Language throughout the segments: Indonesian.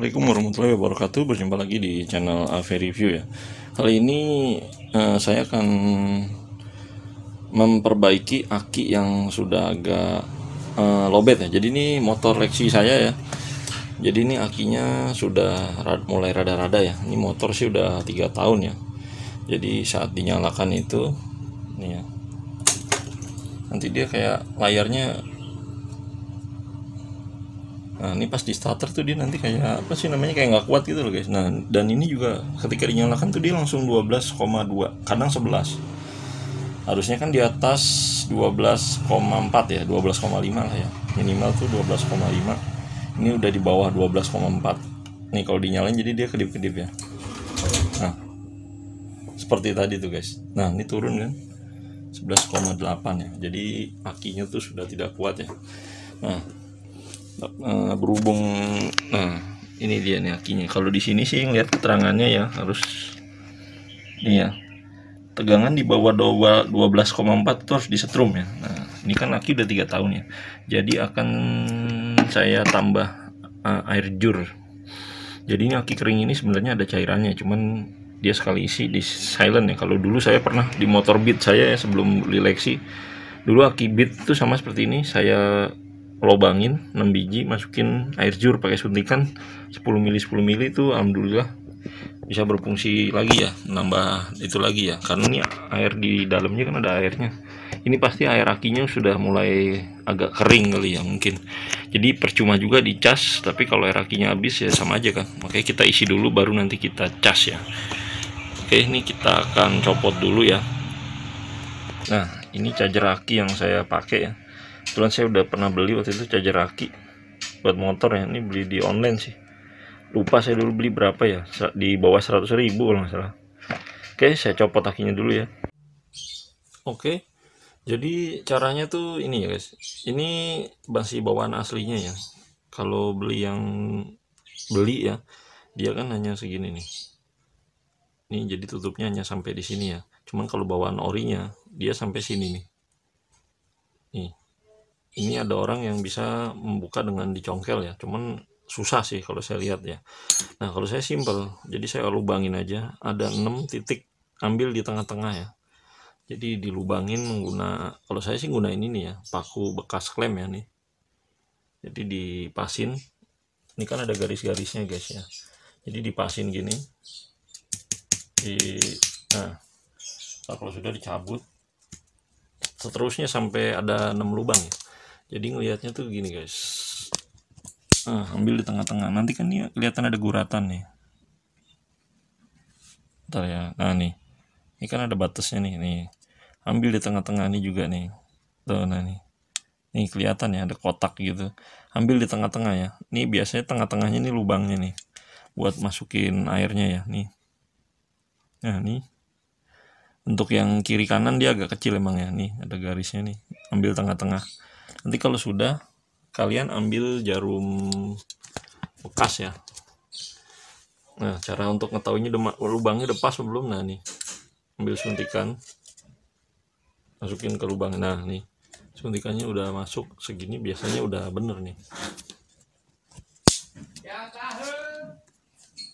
Assalamualaikum warahmatullahi wabarakatuh. Berjumpa lagi di channel AV Review ya. Kali ini saya akan memperbaiki aki yang sudah agak lobet ya. Jadi ini motor Lexi saya ya. Jadi ini akinya sudah mulai rada-rada ya. Ini motor sih udah 3 tahun ya. Jadi saat dinyalakan itu nih ya, nanti dia kayak layarnya. Nah ini pas di starter tuh dia nanti kayak apa sih namanya, kayak nggak kuat gitu loh guys. Nah dan ini juga ketika dinyalakan tuh dia langsung 12,2, kadang 11. Harusnya kan di atas 12,4 ya, 12,5 lah ya. Minimal tuh 12,5. Ini udah di bawah 12,4. Nih kalau dinyalain jadi dia kedip-kedip ya. Nah seperti tadi tuh guys. Nah ini turun kan 11,8 ya. Jadi akinya tuh sudah tidak kuat ya. Nah berhubung, nah ini dia nih akinya. Kalau di sini sih ngeliat keterangannya ya harus nih ya, tegangan di bawah 12,4 itu harus disetrum ya. Nah ini kan aki udah 3 tahun ya, jadi akan saya tambah air jur. Jadi ini aki kering ini sebenarnya ada cairannya, cuman dia sekali isi di silent ya. Kalau dulu saya pernah di motor Beat saya ya, sebelum beli Lexi dulu aki Beat itu sama seperti ini, saya lobangin 6 biji, masukin air jur pakai suntikan 10 mili 10 mili itu alhamdulillah bisa berfungsi lagi ya, nambah itu lagi ya, karena ini air di dalamnya kan ada airnya. Ini pasti air akinya sudah mulai agak kering kali ya mungkin, jadi percuma juga dicas. Tapi kalau air akinya habis ya sama aja kan, makanya kita isi dulu baru nanti kita cas ya. Oke, ini kita akan copot dulu ya. Nah ini charger aki yang saya pakai ya. Kebetulan saya udah pernah beli waktu itu charger aki buat motor ya. Ini beli di online sih, lupa saya dulu beli berapa ya, di bawah 100.000 kalau nggak salah. Oke, saya copot akinya dulu ya. Oke, jadi caranya tuh ini ya guys, ini masih bawaan aslinya ya. Kalau beli ya, dia kan hanya segini nih. Ini jadi tutupnya hanya sampai di sini ya. Cuman kalau bawaan orinya dia sampai sini nih. Nih, ini ada orang yang bisa membuka dengan dicongkel ya, cuman susah sih kalau saya lihat ya. Nah kalau saya simple, jadi saya lubangin aja, ada 6 titik, ambil di tengah-tengah ya. Jadi dilubangin kalau saya sih gunain ini ya, paku bekas klem ya nih. Jadi dipasin, ini kan ada garis-garisnya guys ya. Jadi dipasin gini, nah kalau sudah dicabut, seterusnya sampai ada 6 lubang ya. Jadi ngelihatnya tuh gini guys, ambil di tengah-tengah, nanti kan ini kelihatan ada guratan nih. Ntar ya, nah nih, ini kan ada batasnya nih, ambil di tengah-tengah ini juga nih, tuh. Nah nih kelihatan ya ada kotak gitu, ambil di tengah-tengah ya. Ini biasanya tengah-tengahnya nih lubangnya nih, buat masukin airnya ya nih. Nah nih, untuk yang kiri kanan dia agak kecil emang ya, nih ada garisnya nih, ambil tengah-tengah. Nanti kalau sudah, kalian ambil jarum bekas ya. Nah cara untuk ngetahuinya lubangnya udah pas belum, nah nih ambil suntikan, masukin ke lubang. Nah nih suntikannya udah masuk segini, biasanya udah bener nih.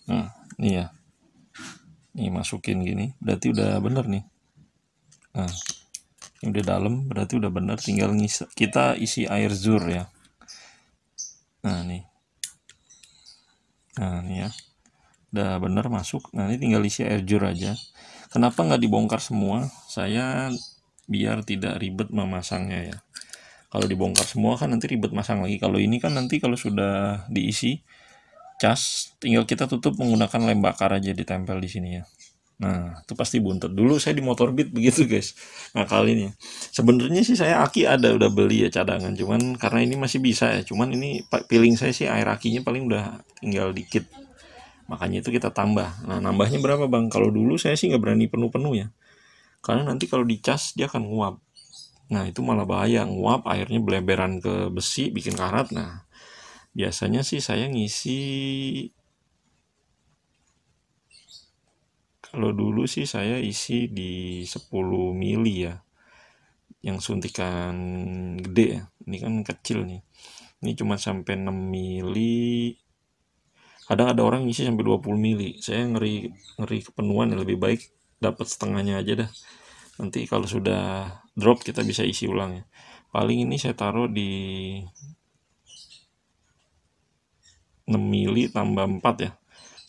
Nah nih ya, nih masukin gini berarti udah bener nih. Nah ini udah dalam, berarti udah bener, tinggal kita isi air zur ya. Nah nih ya udah bener masuk. Nah ini tinggal isi air jur aja. Kenapa nggak dibongkar semua? Saya biar tidak ribet memasangnya ya. Kalau dibongkar semua kan nanti ribet masang lagi. Kalau ini kan nanti kalau sudah diisi cas, tinggal kita tutup menggunakan lem bakar aja, ditempel di sini ya. Nah itu pasti buntut. Dulu saya di motor Beat begitu guys. Nah kali ini sebenarnya sih saya aki udah beli ya cadangan, cuman karena ini masih bisa ya. Cuman ini feeling saya sih air akinya paling udah tinggal dikit, makanya itu kita tambah. Nah nambahnya berapa bang? Kalau dulu saya sih nggak berani penuh-penuh ya, karena nanti kalau dicas dia akan nguap. Nah itu malah bahaya, nguap airnya beleberan ke besi, bikin karat. Nah biasanya sih saya ngisi, kalau dulu sih saya isi di 10 mili ya, yang suntikan gede ya. Ini kan kecil nih, ini cuma sampai 6 mili. Kadang ada orang ngisi sampai 20 mili. Saya ngeri kepenuhan ya, lebih baik dapat setengahnya aja dah. Nanti kalau sudah drop kita bisa isi ulang ya. Paling ini saya taruh di 6 mili tambah 4 ya.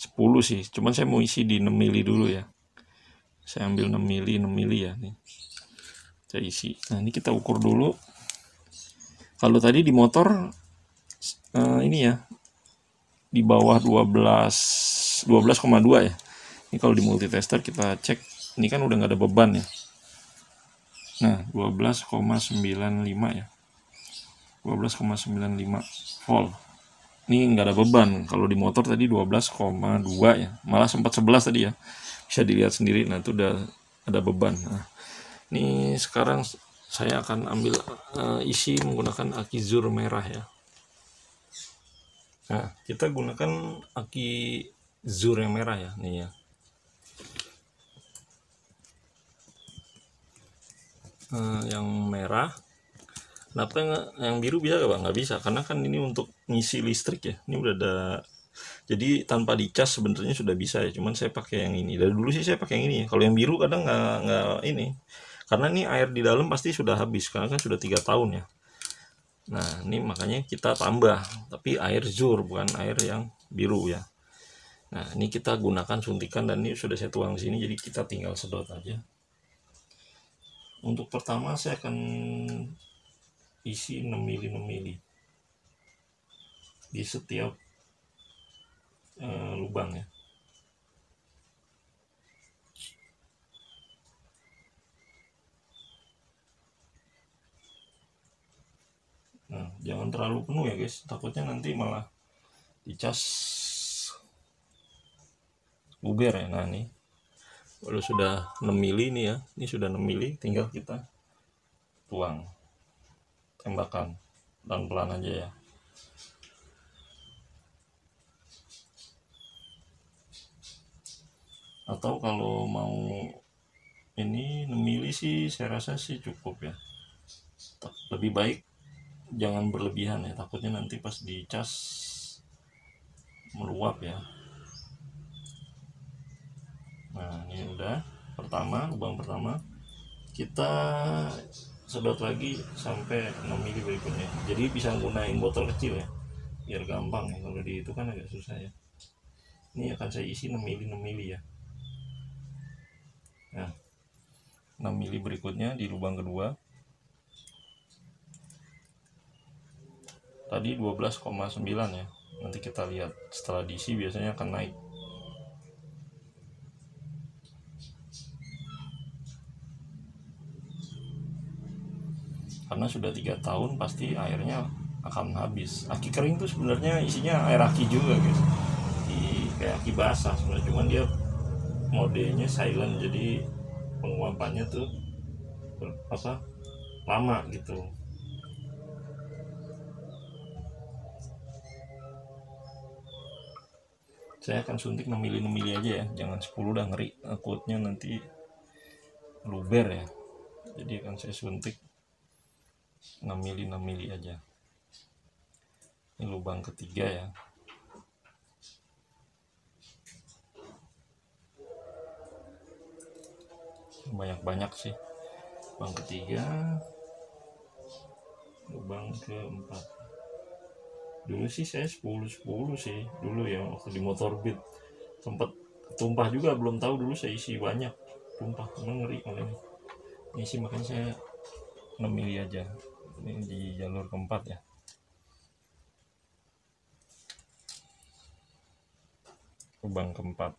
10 sih. Cuman saya mau isi di 6 mili dulu ya. Saya ambil 6 mili ya nih. Saya isi. Nah, ini kita ukur dulu. Kalau tadi di motor ini ya di bawah 12,2 ya. Ini kalau di multitester kita cek, ini kan udah nggak ada beban ya. Nah, 12,95 ya. 12,95 volt. Ini nggak ada beban. Kalau di motor tadi 12,2 ya. Malah sempat 11 tadi ya. Bisa dilihat sendiri. Nah, itu udah ada beban. Nah, ini sekarang saya akan ambil isi menggunakan aki Zur merah ya. Nah, kita gunakan aki Zur yang merah ya, nih ya. Yang merah. Kenapa yang biru bisa gak Bang? Nggak bisa, karena kan ini untuk ngisi listrik ya. Ini udah ada, jadi tanpa dicas sebenarnya sudah bisa ya. Cuman saya pakai yang ini. Dari dulu sih saya pakai yang ini ya. Kalau yang biru kadang nggak ini. Karena ini air di dalam pasti sudah habis, karena kan sudah 3 tahun ya. Nah, ini makanya kita tambah, tapi air Zur bukan air yang biru ya. Nah, ini kita gunakan suntikan dan ini sudah saya tuang sini, jadi kita tinggal sedot aja. Untuk pertama saya akan isi 6 mili di setiap lubang ya. Nah, jangan terlalu penuh ya guys, takutnya nanti malah dicas buber ya. Nah, nih kalau sudah 6 mili nih ya, ini sudah 6 mili, tinggal kita tuang, tembakan pelan-pelan aja ya. Atau kalau mau ini 6 mili sih saya rasa sih cukup ya. Lebih baik jangan berlebihan ya, takutnya nanti pas dicas meluap ya. Nah, ini udah lubang pertama kita sedot lagi sampai 6 mili berikutnya. Jadi bisa gunain botol kecil ya, biar gampang ya. Kalau di itu kan agak susah ya. Ini akan saya isi 6 mili ya. Nah, 6 mili berikutnya di lubang kedua. Tadi 12,9 ya. Nanti kita lihat setelah diisi biasanya akan naik. Karena sudah 3 tahun pasti airnya akan habis. Aki kering tuh sebenarnya isinya air aki juga guys. Kayak aki basah sebenarnya, cuman dia modenya silent, jadi penguapannya tuh lama gitu. Saya akan suntik 6 mili aja ya, jangan 10 udah ngeri, takutnya nanti luber ya. Jadi akan saya suntik 6 mili aja. Ini lubang ketiga ya. Banyak-banyak sih. Lubang ketiga, lubang keempat. Dulu sih saya 10 sih dulu ya, waktu di motor beat sempat tumpah juga, belum tahu dulu saya isi banyak, tumpah, ngeri makanya ini sih, makanya saya 6 mili aja. Ini di jalur keempat ya, lubang keempat.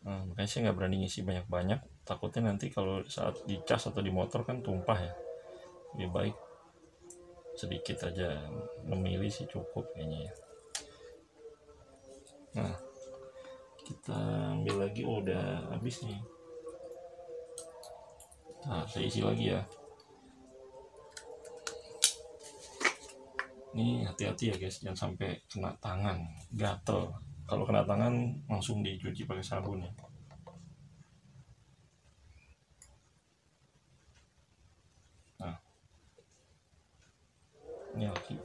Nah, makanya saya nggak berani ngisi banyak-banyak, takutnya nanti kalau saat dicas atau di motor kan tumpah ya. Lebih baik sedikit aja, 6 mili sih cukup kayaknya ya. Nah, kita ambil lagi. Oh, udah habis nih. Nah, saya isi lagi ya. Ini hati-hati ya guys, jangan sampai kena tangan, gatel. Kalau kena tangan langsung dicuci pakai sabun ya. Nah,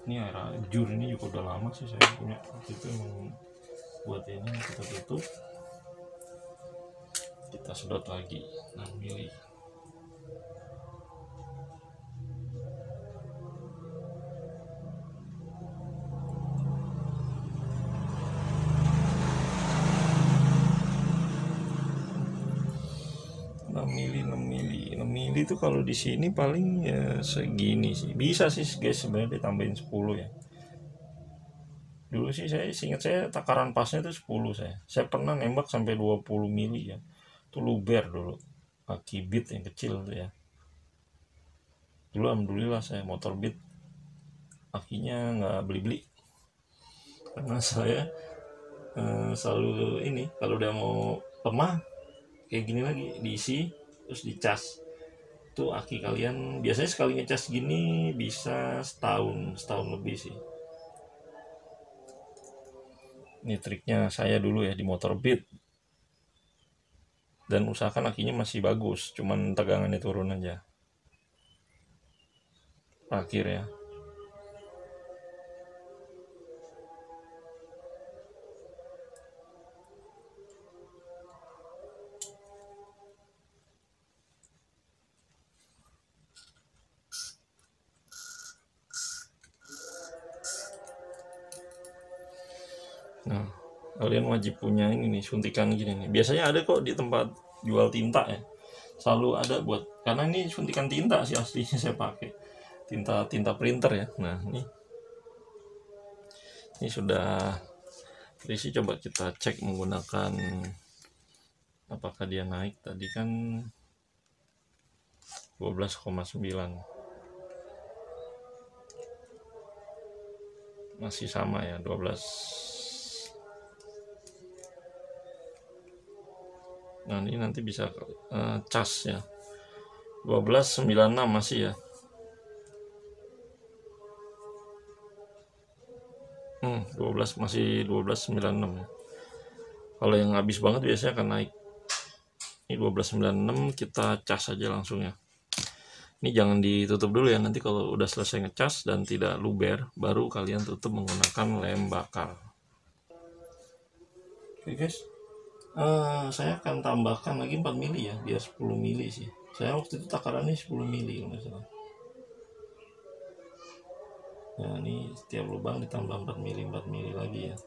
ini air Zur ini juga udah lama sih saya punya. Itu emang buat ini kita tutup, kita sedot lagi 6 mili. Mili itu kalau di sini paling ya segini sih, bisa sih guys sebenarnya ditambahin 10 ya. Dulu sih saya ingat saya takaran pasnya itu 10, saya pernah nembak sampai 20 mili ya, itu luber dulu, aki beat yang kecil tuh ya. Dulu alhamdulillah saya motor beat akinya nggak beli-beli, karena saya selalu ini kalau udah mau lemah kayak gini lagi diisi terus dicas. Tuh aki kalian biasanya sekali ngecas gini bisa setahun lebih sih. Ini triknya saya dulu ya di motor beat, dan usahakan akinya masih bagus, cuman tegangannya turun aja akhir ya. Nah, kalian wajib punya ini nih, suntikan gini nih. Biasanya ada kok di tempat jual tinta ya. Selalu ada buat, karena ini suntikan tinta sih aslinya saya pakai. Tinta printer ya. Nah, ini sudah terisi, coba kita cek menggunakan apakah dia naik. Tadi kan 12,9. Masih sama ya, 12. Nah, ini nanti bisa cas ya. 12,96 masih ya. 12 masih 12,96 ya. Kalau yang habis banget biasanya akan naik. Ini 12,96, kita cas aja langsung ya. Ini jangan ditutup dulu ya, nanti kalau udah selesai ngecas dan tidak luber, baru kalian tutup menggunakan lem bakar. Oke guys, saya akan tambahkan lagi 4 mili ya, biar 10 mili sih. Saya waktu itu takarannya 10 mili kalau nggak salah. Nah, ini setiap lubang ditambah 4 mili lagi ya.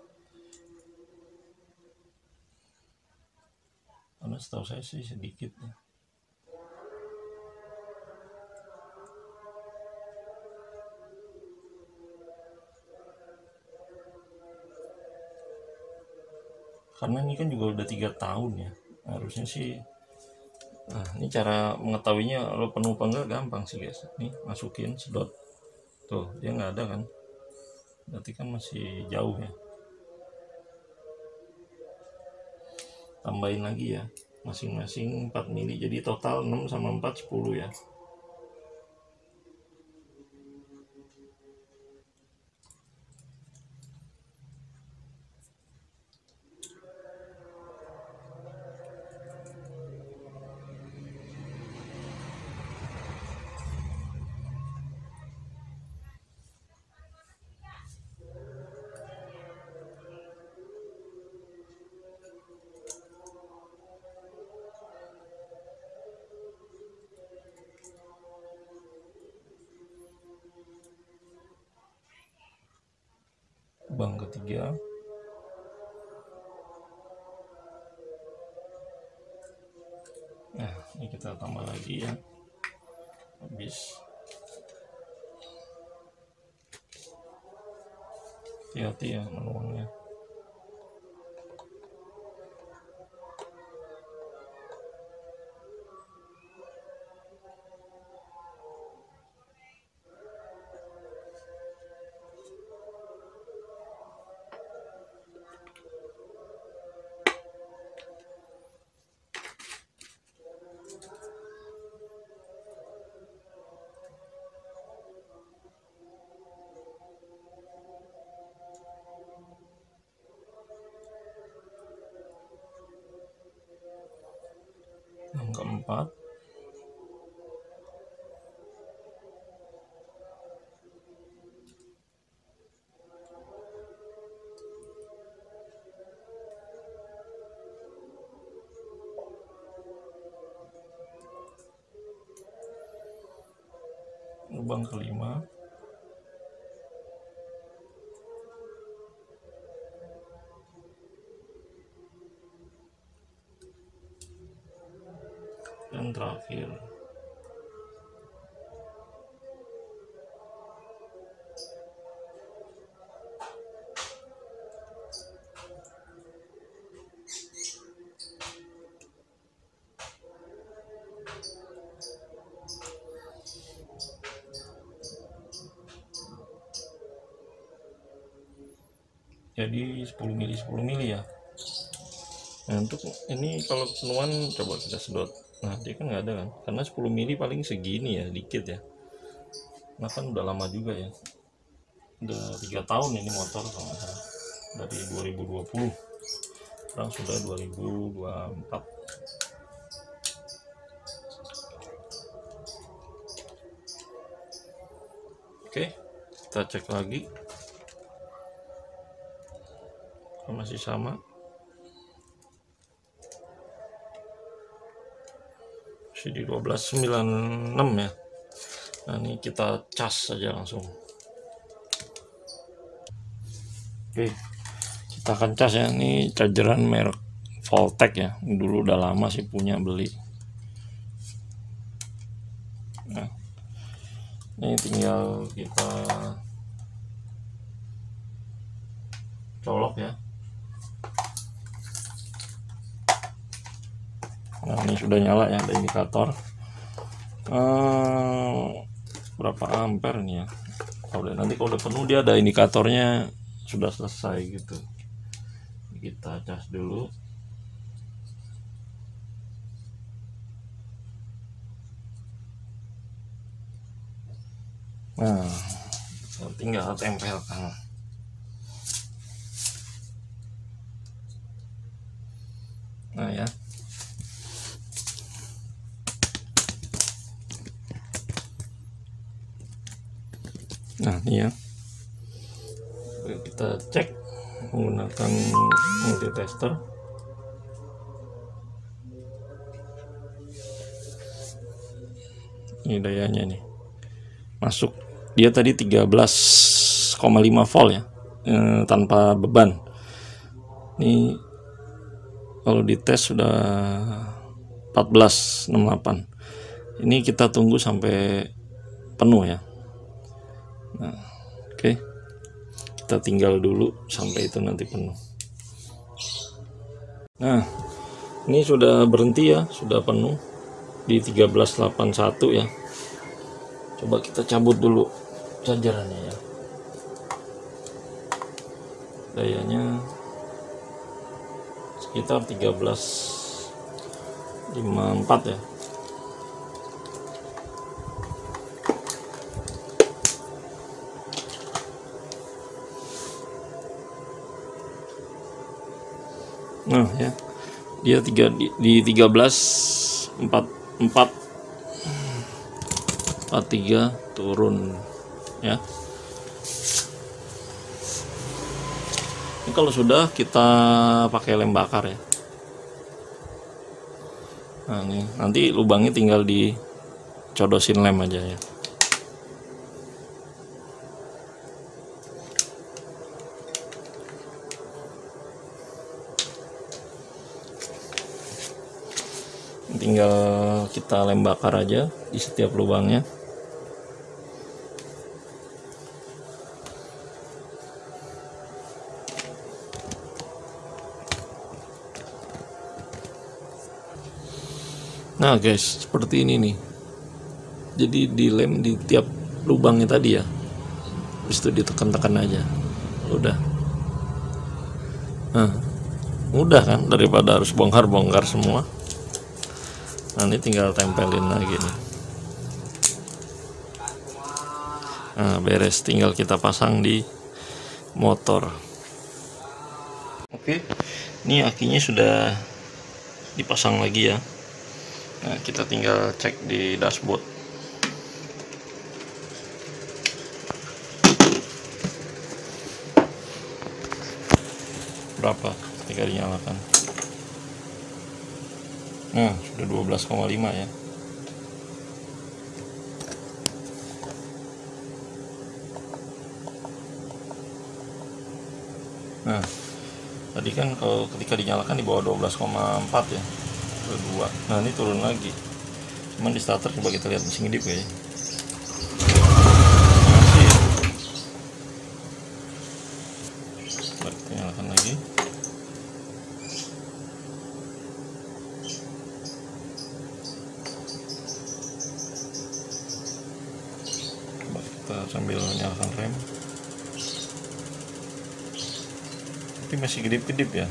Karena setahu saya sih sedikit ya. Karena ini kan juga udah 3 tahun ya, harusnya sih. Nah, ini cara mengetahuinya lo penuh apa enggak gampang sih guys. Nih masukin sedot, tuh dia nggak ada kan, berarti kan masih jauh ya. Tambahin lagi ya, masing-masing 4 mili, jadi total 6 sama 4 10 ya. Lubang ketiga, nah ini kita tambah lagi ya, habis. Hati-hati ya menuangnya. Yang keempat, lubang kelima. Dan terakhir. Jadi 10 mili ya. Nah, untuk ini kalau penuhan coba kita sedot. Nah, dia kan nggak ada kan, karena 10 mili paling segini ya, dikit ya. Nah kan udah lama juga ya, udah 3 tahun ini motor kalau nggak salah, dari 2020, sekarang sudah 2024. Oke, kita cek lagi, masih sama, masih di 1296 ya. Nah ini kita cas saja langsung. Oke, kita akan cas ya. Ini chargeran merek Voltec ya, dulu udah lama sih punya beli. Nah ini tinggal kita colok ya. Nah ini sudah nyala ya, ada indikator. Berapa ampere nih ya. Nanti kalau udah penuh dia ada indikatornya sudah selesai gitu. Kita cas dulu. Nah tinggal tempelkan. Nah ya, nah ini ya, kita cek menggunakan multitester. Ini dayanya nih masuk, dia tadi 13,5 volt ya, tanpa beban. Ini kalau dites sudah 14,68. Ini kita tunggu sampai penuh ya. Nah, oke. Kita tinggal dulu sampai itu nanti penuh. Nah, ini sudah berhenti ya, sudah penuh di 1381 ya. Coba kita cabut dulu chargerannya ya. Dayanya sekitar 1354 ya. Nah ya, dia di 1344 turun ya. Ini kalau sudah kita pakai lem bakar ya. Nah ini nanti lubangnya tinggal dicodosin lem aja ya. Tinggal kita lem bakar aja di setiap lubangnya. Nah guys, seperti ini nih. Jadi dilem di tiap lubangnya tadi ya. Habis itu ditekan-tekan aja. Udah. Nah, mudah kan daripada harus bongkar-bongkar semua. Nah ini tinggal tempelin lagi nih. Nah beres, tinggal kita pasang di motor. Oke, ini akinya sudah dipasang lagi ya. Nah kita tinggal cek di dashboard. Berapa ketika dinyalakan? Nah sudah 12,5 ya. Nah, tadi kan kalau ketika dinyalakan di bawah 12,4 ya, ke 2. Nah, ini turun lagi. Cuman di starter coba kita lihat mesin ngedip kayaknya. Masih ya. Coba kita nyalakan lagi. Coba kita sambil nyalakan rem. Tapi masih kedip-kedip ya.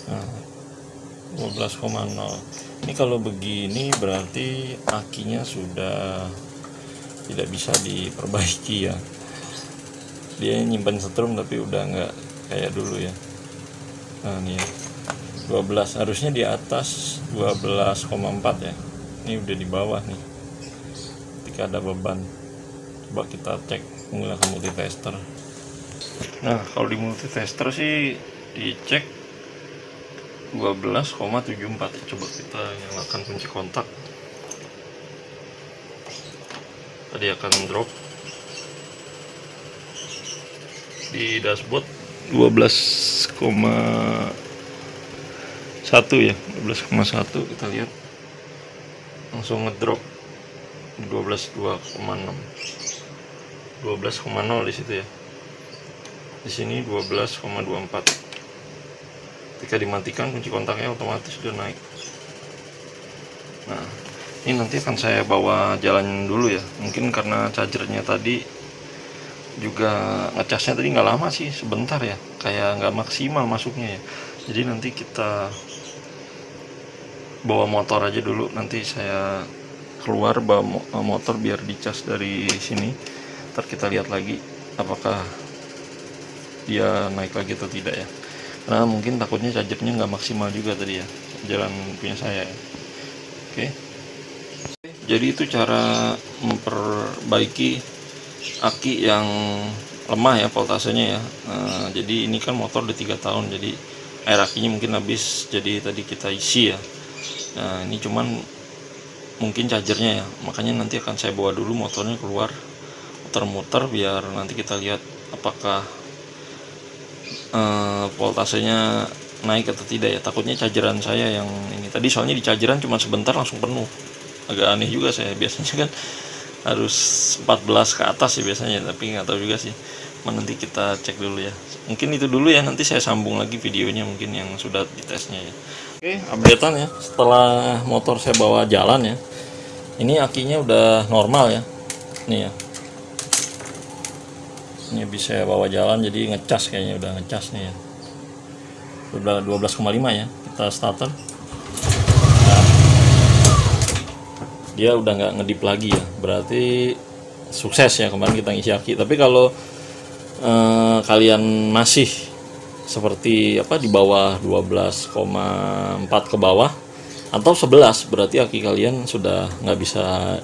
Nah, 12,0. Ini kalau begini berarti akinya sudah tidak bisa diperbaiki ya. Dia nyimpan setrum tapi udah nggak kayak dulu ya. Nah, ini ya. 12 harusnya di atas 12,4 ya. Ini udah di bawah nih. Ketika ada beban. Coba kita cek menggunakan multitester. Nah, kalau di multitester sih dicek 12,74. Coba kita nyalakan kunci kontak. Tadi akan drop. Di dashboard 12,1 ya, 12,1 kita lihat langsung ngedrop 12,2,6, 12,0 di situ ya. Di sini 12,24. Ketika dimatikan kunci kontaknya otomatis udah naik. Nah, ini nanti akan saya bawa jalan dulu ya. Mungkin karena chargernya tadi juga ngecasnya tadi nggak lama sih, sebentar ya, kayak nggak maksimal masuknya ya. Jadi nanti kita bawa motor aja dulu, nanti saya keluar bawa motor biar dicas dari sini. Ntar kita lihat lagi apakah dia naik lagi atau tidak ya, karena mungkin takutnya chargernya nggak maksimal juga tadi ya, jalan punya saya ya. Oke, jadi itu cara memperbaiki aki yang lemah ya, voltasenya ya. Jadi ini kan motor udah 3 tahun, jadi air akinya mungkin habis, jadi tadi kita isi ya. Nah, ini cuman mungkin chargernya ya, makanya nanti akan saya bawa dulu motornya keluar, muter-muter biar nanti kita lihat apakah voltasenya naik atau tidak ya. Takutnya chargeran saya yang ini tadi, soalnya di chargeran cuma sebentar langsung penuh. Agak aneh juga, saya biasanya kan harus 14 ke atas sih biasanya, tapi nggak tahu juga sih. Nanti kita cek dulu ya, mungkin itu dulu ya, nanti saya sambung lagi videonya mungkin yang sudah ditesnya ya. Oke, updatean ya setelah motor saya bawa jalan ya. Ini akinya udah normal ya, nih ya, ini bisa saya bawa jalan, jadi ngecas, kayaknya udah ngecas nih ya. Udah 12,5 ya. Kita starter. Nah, dia udah nggak ngedip lagi ya, berarti sukses ya kemarin kita ngisi aki. Tapi kalau kalian masih seperti apa di bawah 12,4 ke bawah atau 11, berarti aki kalian sudah nggak bisa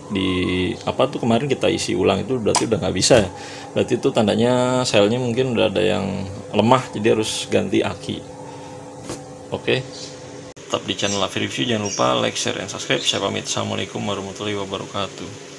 di apa tuh, kemarin kita isi ulang itu berarti udah nggak bisa ya. Berarti itu tandanya selnya mungkin udah ada yang lemah, jadi harus ganti aki. Oke, tetap di channel Lavi Review, jangan lupa like, share, dan subscribe. Saya pamit, assalamualaikum warahmatullahi wabarakatuh.